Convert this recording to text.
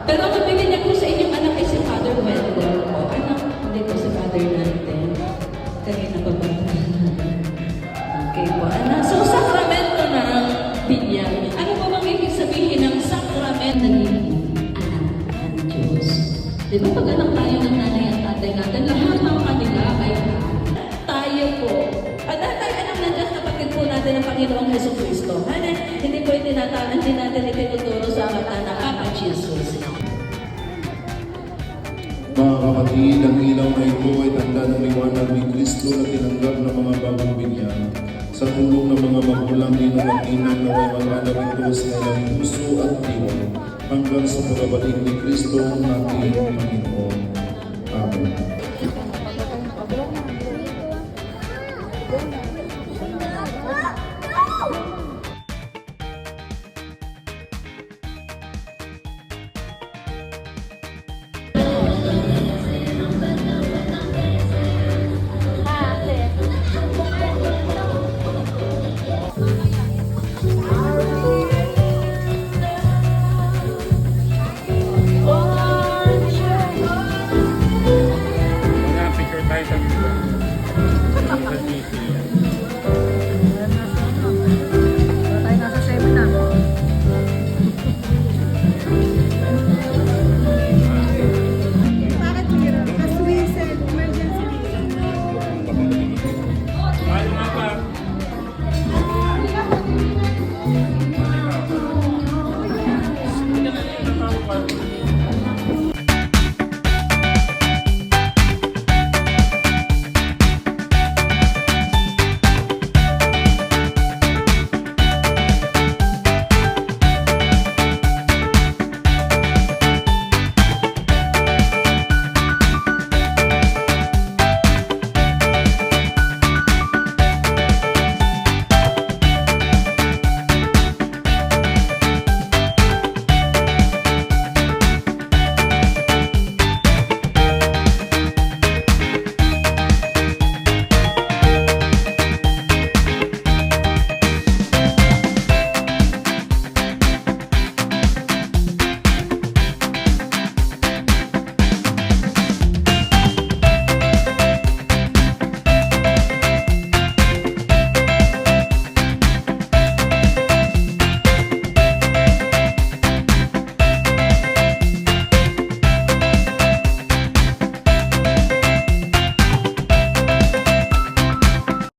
Pero ang nabigyan niya po sa inyong anak ay si Father Wendell po. Anak, hindi po si Father natin. Kanina pa ba? Okay po, anak. So, sakramento ng binyag. Ano po bang ibig sabihin ng sakramento ng anak ng Diyos? Di ba pag anak tayo ng nanay at tatay natin, lahat ng kanila ay tayo po. At tayo anak ng Diyos, kapatid po natin ng Panginoong Hesus Kristo. Hindi po hindi natin itinuturo sa mata ng Papa Jesus. Mga kapatid, ang ilaw na ito ay tanda ng liwanag ni Kristo na tinanggap ng mga bagong binyan. Sa tulong ng mga magulang ninong at inang naway mag-anak ito sa ilang puso at diwa hanggang sa pagbabalik ni Kristo ang ating Panginoon.